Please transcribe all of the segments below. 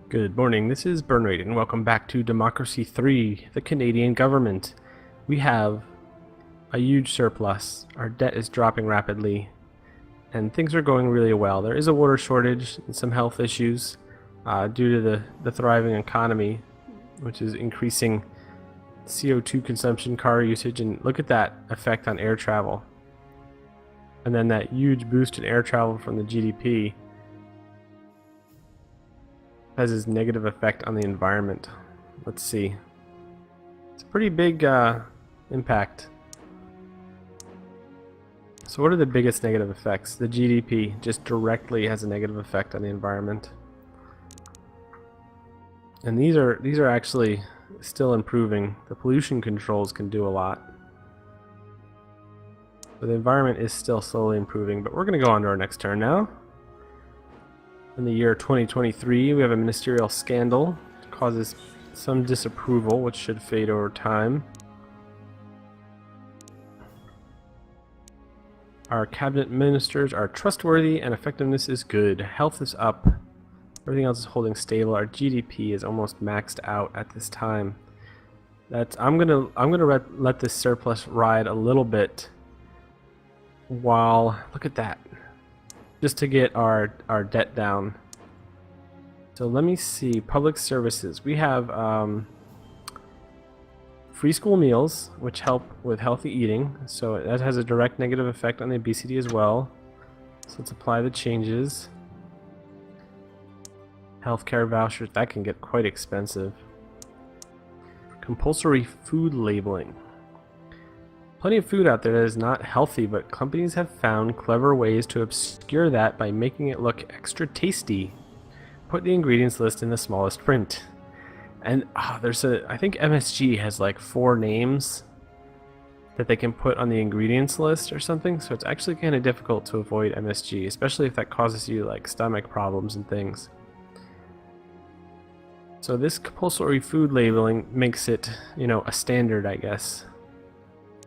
Good morning, this is Burnrate and welcome back to Democracy 3, the Canadian government. We have a huge surplus, our debt is dropping rapidly, and things are going really well. There is a water shortage and some health issues due to the thriving economy, which is increasing CO2 consumption, car usage, and look at that effect on air travel. And then that huge boost in air travel from the GDP has this negative effect on the environment. Let's see. It's a pretty big impact. So what are the biggest negative effects? The GDP just directly has a negative effect on the environment. And these are actually still improving. The pollution controls can do a lot. But the environment is still slowly improving, but we're going to go on to our next turn now. In the year 2023, we have a ministerial scandal that causes some disapproval, which should fade over time. Our cabinet ministers are trustworthy and effectiveness is good. Health is up. Everything else is holding stable. Our GDP is almost maxed out at this time. I'm gonna let this surplus ride a little bit while, look at that, just to get our debt down. So let me see, public services. We have free school meals, which help with healthy eating. So that has a direct negative effect on the obesity as well. So let's apply the changes. Healthcare vouchers, that can get quite expensive. Compulsory food labeling. Plenty of food out there that is not healthy, but companies have found clever ways to obscure that by making it look extra tasty. Put the ingredients list in the smallest print. And I think MSG has like 4 names that they can put on the ingredients list or something, so it's actually kind of difficult to avoid MSG, especially if that causes you like stomach problems and things. So this compulsory food labeling makes it, a standard, I guess.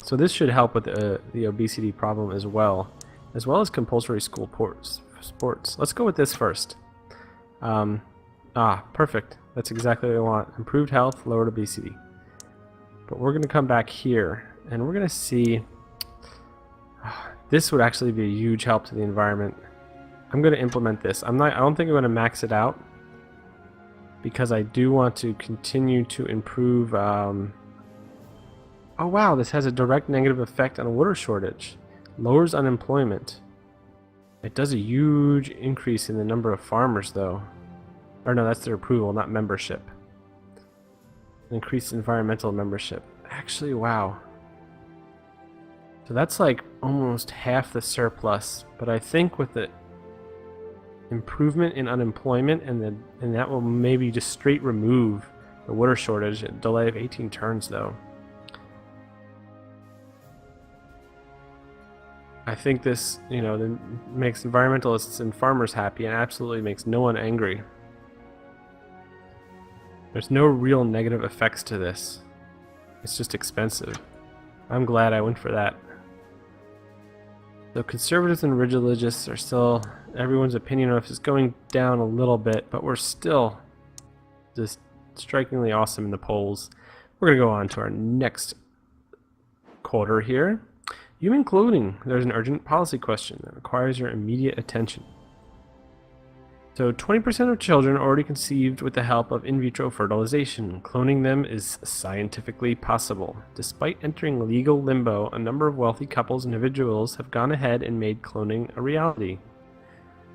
So this should help with the obesity problem as well as compulsory school sports. Let's go with this first. Perfect. That's exactly what I want. Improved health, lowered obesity. But we're going to come back here, and we're going to see... this would actually be a huge help to the environment. I'm going to implement this. I don't think I'm going to max it out, because I do want to continue to improve... Oh wow, this has a direct negative effect on a water shortage. Lowers unemployment. It does a huge increase in the number of farmers though. Or no, that's their approval, not membership. Increased environmental membership. Actually, wow. So that's like almost half the surplus. But I think with the improvement in unemployment and that will maybe just straight remove the water shortage. A delay of 18 turns though. I think this, makes environmentalists and farmers happy and absolutely makes no one angry. There's no real negative effects to this. It's just expensive. I'm glad I went for that. So conservatives and religious are still, everyone's opinion of this is going down a little bit, but we're still just strikingly awesome in the polls. We're going to go on to our next quarter here. Human cloning. There's an urgent policy question that requires your immediate attention. So 20% of children are already conceived with the help of in vitro fertilization. Cloning them is scientifically possible. Despite entering legal limbo, a number of wealthy couples and individuals have gone ahead and made cloning a reality.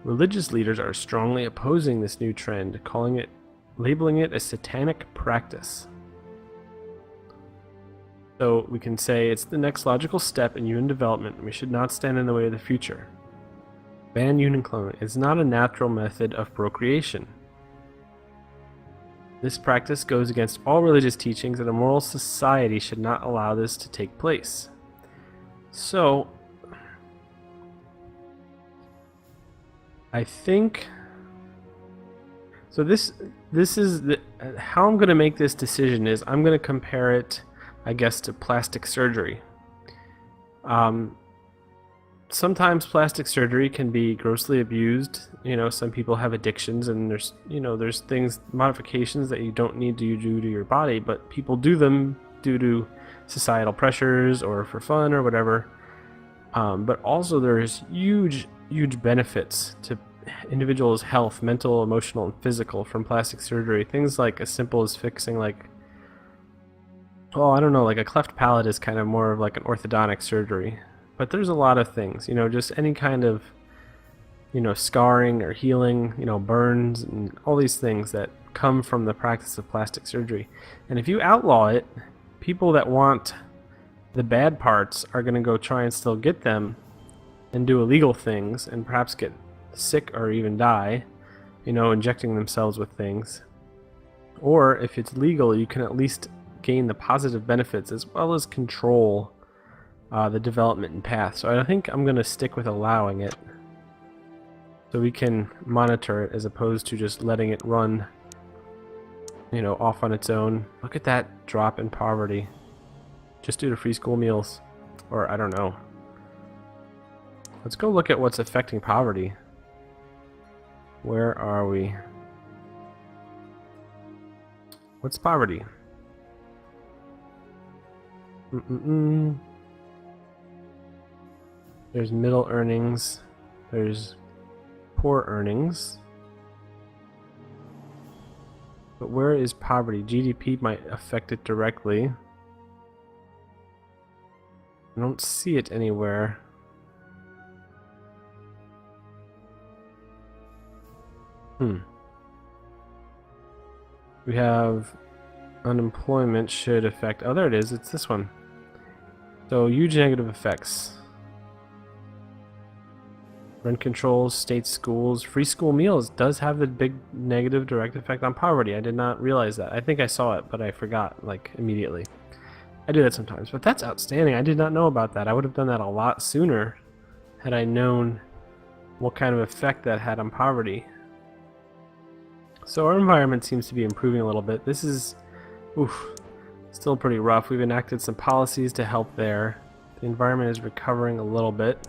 Religious leaders are strongly opposing this new trend, labeling it a satanic practice. So we can say it's the next logical step in human development and we should not stand in the way of the future. Ban human cloning. It's not a natural method of procreation. This practice goes against all religious teachings and a moral society should not allow this to take place. So I think... So this is how I'm going to make this decision is I'm going to compare it, I guess, to plastic surgery. sometimes plastic surgery can be grossly abused. You know, some people have addictions, and there's things, modifications that you don't need to do to your body, but people do them due to societal pressures or for fun or whatever. But also there's huge benefits to individuals' health, mental, emotional, and physical, from plastic surgery. Things like as simple as fixing, like, well, I don't know, like a cleft palate is kind of more of like an orthodontic surgery. But there's a lot of things, just any kind of, scarring or healing, burns and all these things that come from the practice of plastic surgery. And if you outlaw it, people that want the bad parts are going to go try and still get them and do illegal things and perhaps get sick or even die, injecting themselves with things. Or if it's legal, you can at least gain the positive benefits as well as control the development and path. So I think I'm going to stick with allowing it so we can monitor it as opposed to just letting it run, off on its own. Look at that drop in poverty just due to free school meals. Or I don't know. Let's go look at what's affecting poverty. Where are we? What's poverty? There's middle earnings. There's poor earnings. But where is poverty? GDP might affect it directly. I don't see it anywhere. We have unemployment should affect. Oh, there it is. It's this one. So huge negative effects. Rent controls, state schools, free school meals does have the big negative direct effect on poverty. I did not realize that. I think I saw it, but I forgot, like, immediately. I do that sometimes, but that's outstanding. I did not know about that. I would have done that a lot sooner had I known what kind of effect that had on poverty. So our environment seems to be improving a little bit. This is, still pretty rough. We've enacted some policies to help there. The environment is recovering a little bit.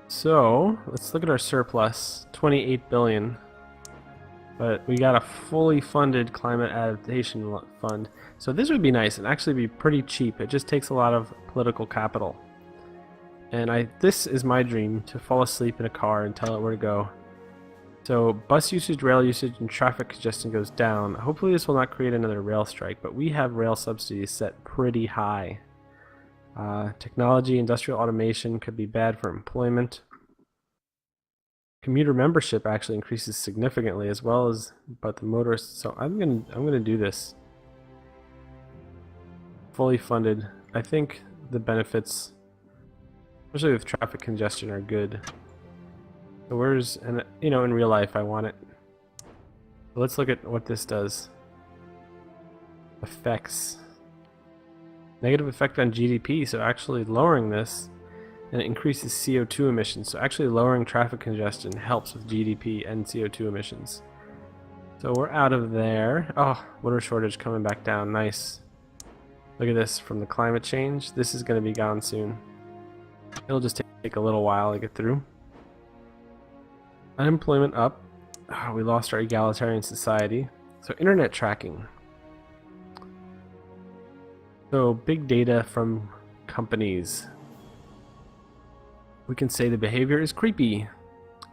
So let's look at our surplus, 28 billion. But we got a fully funded climate adaptation fund. So this would be nice and actually be pretty cheap. It just takes a lot of political capital. And this is my dream, to fall asleep in a car and tell it where to go. So bus usage, rail usage, and traffic congestion goes down. Hopefully this will not create another rail strike, but we have rail subsidies set pretty high. Technology, industrial automation could be bad for employment. Commuter membership actually increases significantly, as well as but the motorists. So I'm gonna do this. Fully funded. I think the benefits, especially with traffic congestion, are good. So where's, and in real life I want it. So let's look at what this does. Effects. Negative effect on GDP, so actually lowering this, and it increases CO2 emissions. So actually lowering traffic congestion helps with GDP and CO2 emissions. So we're out of there. Oh, water shortage coming back down. Nice. Look at this, from the climate change. This is going to be gone soon. It'll just take a little while to get through. Unemployment up. Oh, we lost our egalitarian society. So internet tracking. So big data from companies. We can say the behavior is creepy,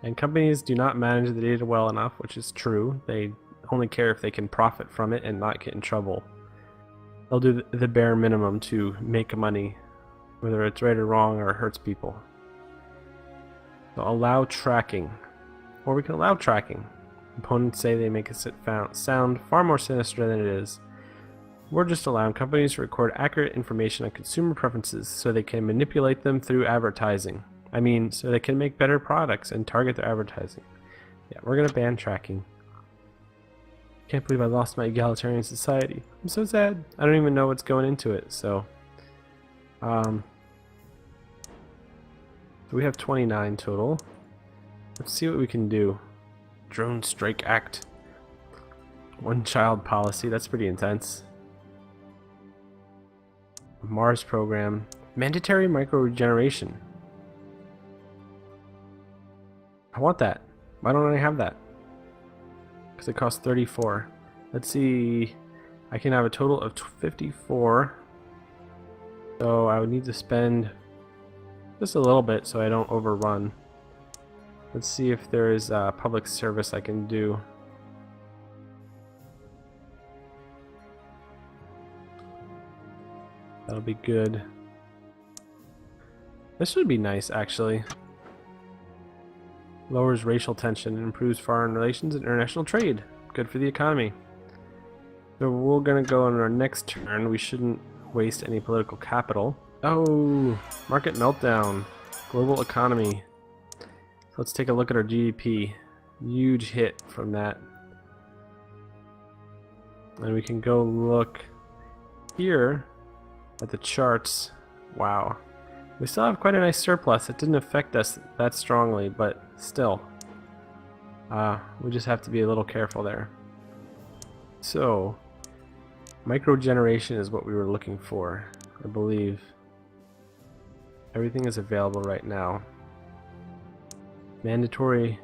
and companies do not manage the data well enough, which is true. They only care if they can profit from it and not get in trouble. They'll do the bare minimum to make money, whether it's right or wrong or hurts people. So allow tracking. Or we can allow tracking. Opponents say they make it sound far more sinister than it is. We're just allowing companies to record accurate information on consumer preferences so they can manipulate them through advertising. I mean, so they can make better products and target their advertising. Yeah, we're going to ban tracking. Can't believe I lost my egalitarian society. I'm so sad. I don't even know what's going into it, so we have 29 total. Let's see what we can do. Drone Strike Act. One child policy. That's pretty intense. Mars program. Mandatory micro regeneration. I want that. Why don't I have that? Because it costs 34. Let's see. I can have a total of 54. So I would need to spend just a little bit so I don't overrun. Let's see if there is a public service I can do. That'll be good. This would be nice, actually. Lowers racial tension and improves foreign relations and international trade. Good for the economy. So we're gonna go on our next turn. We shouldn't waste any political capital. Oh, market meltdown. Global economy. So let's take a look at our GDP. Huge hit from that. And we can go look here at the charts. Wow. We still have quite a nice surplus. It didn't affect us that strongly, but still. We just have to be a little careful there. So, microgeneration is what we were looking for, I believe. Everything is available right now. Mandatory.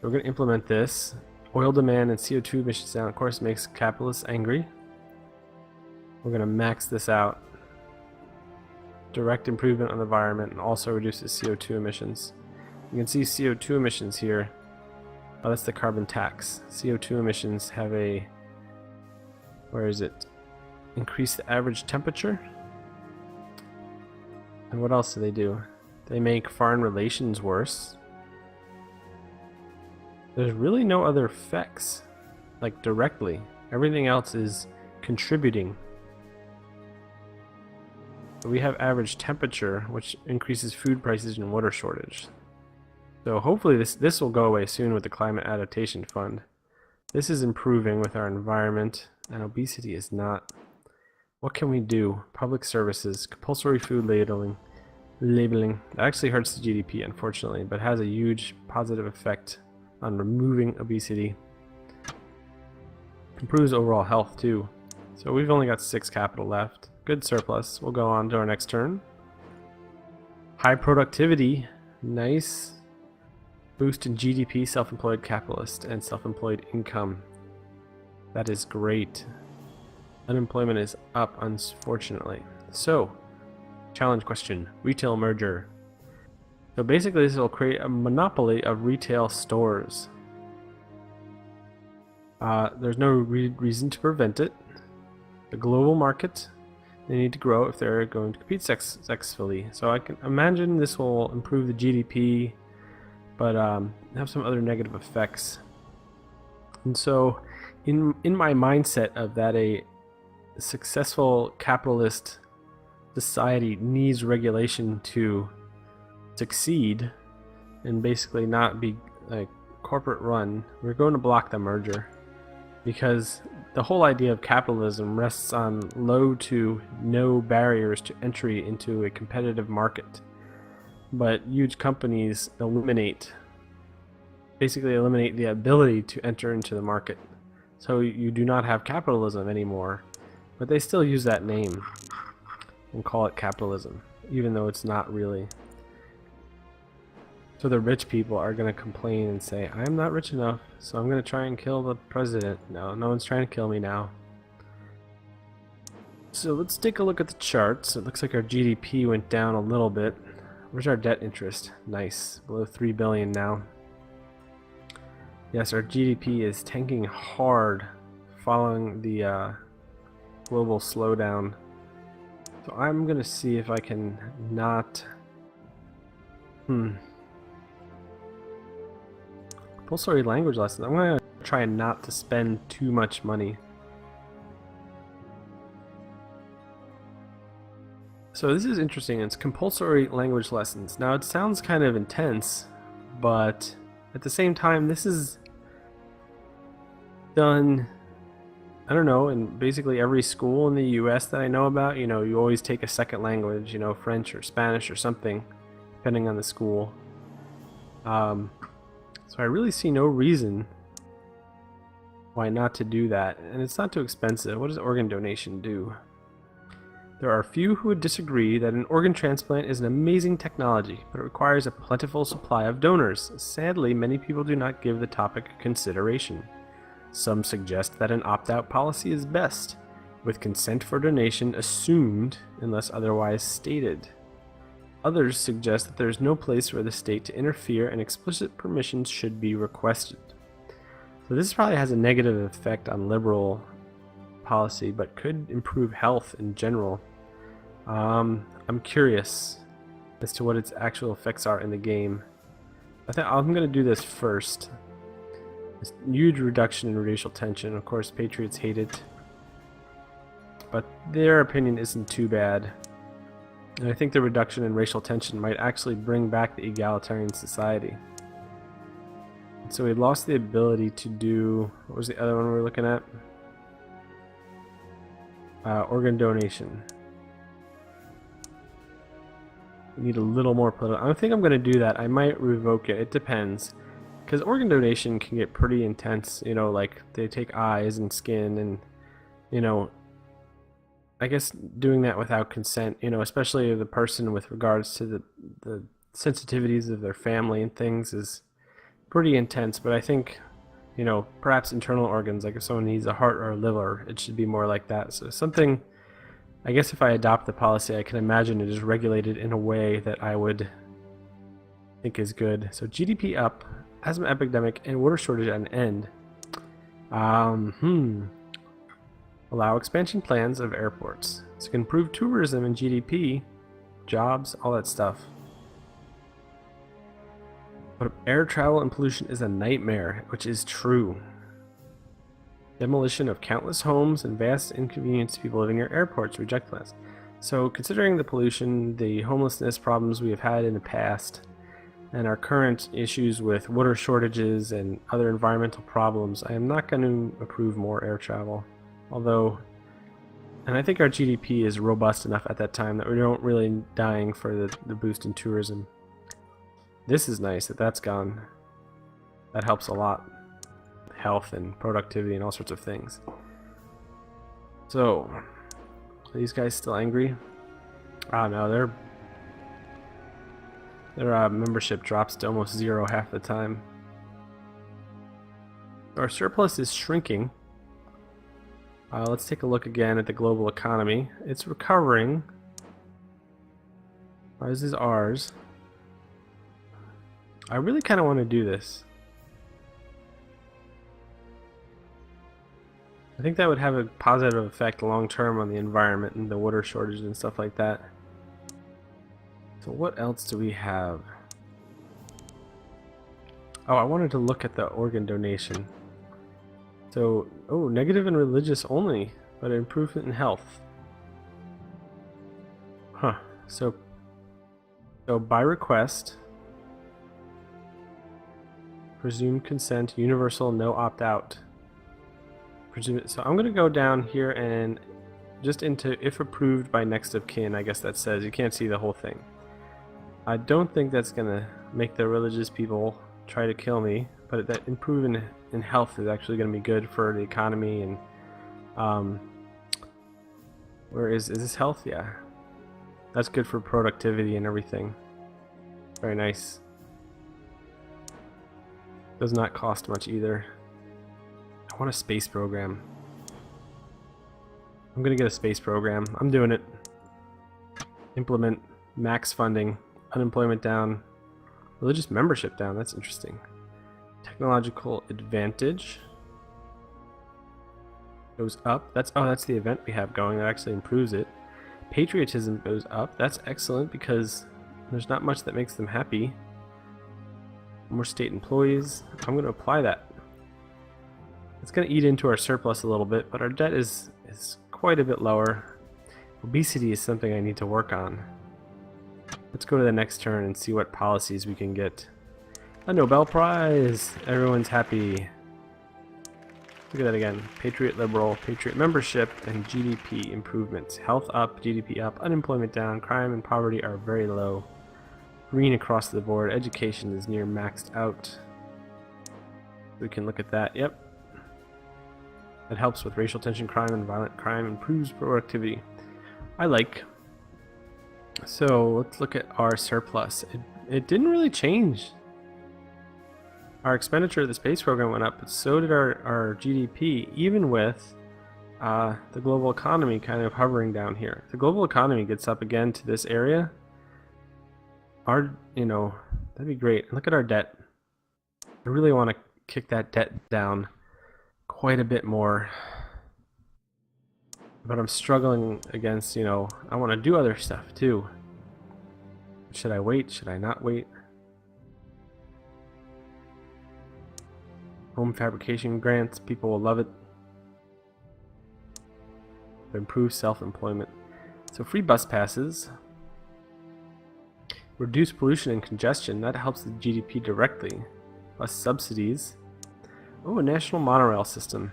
We're going to implement this. Oil demand and CO2 emissions down, of course, makes capitalists angry. We're going to max this out. Direct improvement on the environment and also reduces CO2 emissions. You can see CO2 emissions here. Oh, that's the carbon tax. CO2 emissions have a... Where is it? Increase the average temperature. And what else do they do? They make foreign relations worse. There's really no other effects, like directly. Everything else is contributing. We have average temperature, which increases food prices and water shortage. So hopefully this will go away soon with the Climate Adaptation Fund. This is improving with our environment, and obesity is not. What can we do? Public services, compulsory food labeling. That actually hurts the GDP, unfortunately, but has a huge positive effect on removing obesity. Improves overall health too. So we've only got 6 capital left. Good surplus. We'll go on to our next turn. High productivity. Nice. Boost in GDP, self-employed capitalist, and self-employed income. That is great. Unemployment is up, unfortunately. So, challenge question. Retail merger. So basically this will create a monopoly of retail stores. There's no reason to prevent it. The global market, they need to grow if they're going to compete successfully. So I can imagine this will improve the GDP, but have some other negative effects. And so in my mindset of that a successful capitalist society needs regulation to succeed and basically not be like corporate run, we're going to block the merger, because the whole idea of capitalism rests on low to no barriers to entry into a competitive market. But huge companies basically eliminate the ability to enter into the market. So you do not have capitalism anymore, but they still use that name and call it capitalism, even though it's not really. So the rich people are going to complain and say, I'm not rich enough, so I'm going to try and kill the president. No one's trying to kill me now. So let's take a look at the charts. It looks like our GDP went down a little bit. Where's our debt interest? Nice, below 3 billion now. Yes, our GDP is tanking hard following the global slowdown. So I'm going to see if I can not... Compulsory language lessons. I'm going to try not to spend too much money. So this is interesting. It's compulsory language lessons. Now it sounds kind of intense, but at the same time this is done, I don't know, in basically every school in the US that I know about. You know, you always take a second language, you know, French or Spanish or something, depending on the school. So I really see no reason why not to do that. And it's not too expensive. What does organ donation do? There are few who would disagree that an organ transplant is an amazing technology, but it requires a plentiful supply of donors. Sadly, many people do not give the topic consideration. Some suggest that an opt-out policy is best, with consent for donation assumed unless otherwise stated. Others suggest that there is no place for the state to interfere and explicit permissions should be requested. So this probably has a negative effect on liberal policy, but could improve health in general. I'm curious as to what its actual effects are in the game. I think I'm going to do this first. This huge reduction in racial tension. Of course, patriots hate it, but their opinion isn't too bad. And I think the reduction in racial tension might actually bring back the egalitarian society. So we lost the ability to do... What was the other one we were looking at? Organ donation. We need a little more political... I think I'm going to do that. I might revoke it. It depends. Because organ donation can get pretty intense. You know, like they take eyes and skin and, you know... I guess doing that without consent, you know, especially the person with regards to the sensitivities of their family and things is pretty intense. But I think, you know, perhaps internal organs, like if someone needs a heart or a liver, it should be more like that. So something, I guess if I adopt the policy, I can imagine it is regulated in a way that I would think is good. So GDP up, asthma epidemic, and water shortage at an end. Allow expansion plans of airports. So it can improve tourism and GDP, jobs, all that stuff. But air travel and pollution is a nightmare, which is true. Demolition of countless homes and vast inconvenience to people living near airports. Reject plans. So considering the pollution, the homelessness problems we have had in the past, and our current issues with water shortages and other environmental problems, I am not going to approve more air travel. Although, and I think our GDP is robust enough at that time that we don't really dying for the boost in tourism. This is nice that that's gone. That helps a lot. Health and productivity and all sorts of things. So, are these guys still angry? Oh no, their membership drops to almost zero half the time. Our surplus is shrinking. Let's take a look again at the global economy. It's recovering. Ours is ours. I really kind of want to do this. I think that would have a positive effect long term on the environment and the water shortage and stuff like that. So what else do we have? Oh, I wanted to look at the organ donation. So, oh, negative and religious only, but improvement in health. Huh. So by request, presumed consent, universal, no opt-out. So I'm going to go down here and just into if approved by next of kin, I guess that says. You can't see the whole thing. I don't think that's going to make the religious people try to kill me, but that improvement in health is actually going to be good for the economy. And where is this health? Yeah, that's good for productivity and everything. Very nice. Does not cost much either. I want a space program. I'm gonna get a space program. I'm doing it. Implement max funding. Unemployment down. Religious membership down. That's interesting. Technological advantage goes up. That's the event we have going. That actually improves it. Patriotism goes up. That's excellent because there's not much that makes them happy. More state employees. I'm going to apply that. It's going to eat into our surplus a little bit, but our debt is quite a bit lower. Obesity is something I need to work on. Let's go to the next turn and see what policies we can get. A Nobel Prize! Everyone's happy. Look at that again. Patriot Liberal, Patriot Membership, and GDP improvements. Health up, GDP up, unemployment down, crime and poverty are very low. Green across the board. Education is near maxed out. We can look at that. Yep. It helps with racial tension, crime, and violent crime. Improves productivity. I like. So let's look at our surplus. It didn't really change. Our expenditure of the space program went up, but so did our GDP, even with the global economy kind of hovering down here. If the global economy gets up again to this area, that'd be great. Look at our debt. I really want to kick that debt down quite a bit more. But I'm struggling against, I want to do other stuff too. Should I wait? Should I not wait? Home fabrication grants, people will love it. Improve self-employment. So free bus passes. Reduce pollution and congestion, that helps the GDP directly. Bus subsidies. Oh, a national monorail system.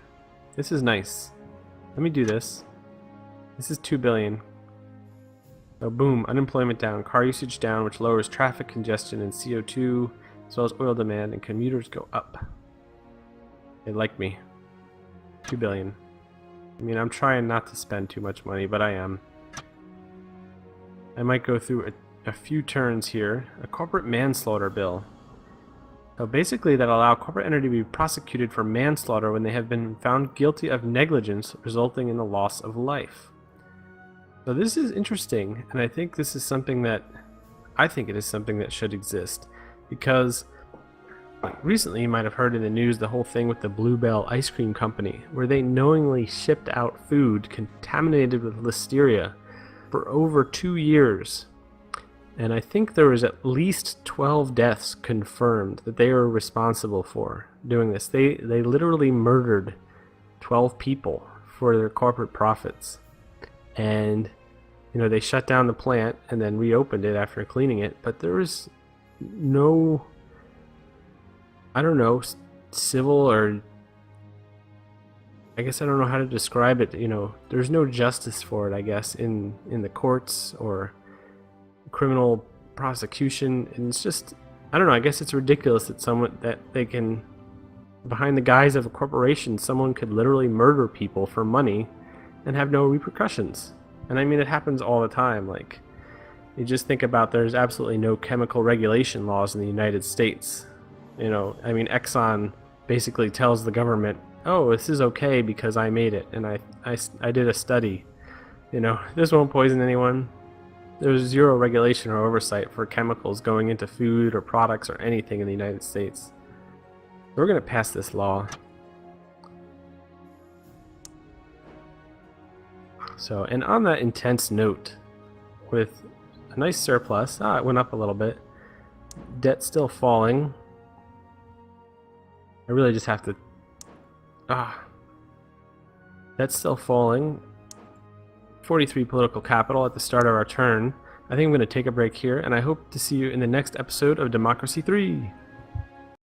This is nice. Let me do this. This is 2 billion. So boom, unemployment down, car usage down, which lowers traffic congestion and CO2, as well as oil demand, and commuters go up. They like me. 2 billion. I mean, I'm trying not to spend too much money, but I am. I might go through a few turns here. A corporate manslaughter bill. So basically that allow corporate entity to be prosecuted for manslaughter when they have been found guilty of negligence resulting in the loss of life. So this is interesting, and I think this is something that should exist, because recently you might have heard in the news the whole thing with the Bluebell ice cream company, where they knowingly shipped out food contaminated with listeria for over 2 years. And I think there was at least 12 deaths confirmed that they were responsible for doing this. They literally murdered 12 people for their corporate profits. And, they shut down the plant and then reopened it after cleaning it. But there was no, civil, or I guess I don't know how to describe it. There's no justice for it, I guess, in the courts or criminal prosecution. And it's just, I guess it's ridiculous that they can, behind the guise of a corporation, someone could literally murder people for money and have no repercussions. And I mean, it happens all the time. Like, you just think about, there's absolutely no chemical regulation laws in the United States. Exxon basically tells the government, oh, this is okay because I made it and I did a study. This won't poison anyone. There's zero regulation or oversight for chemicals going into food or products or anything in the United States. We're going to pass this law. So, and on that intense note, with a nice surplus, it went up a little bit. Debt still falling. I really just have to... That's still falling. 43 political capital at the start of our turn. I think I'm going to take a break here, and I hope to see you in the next episode of Democracy 3.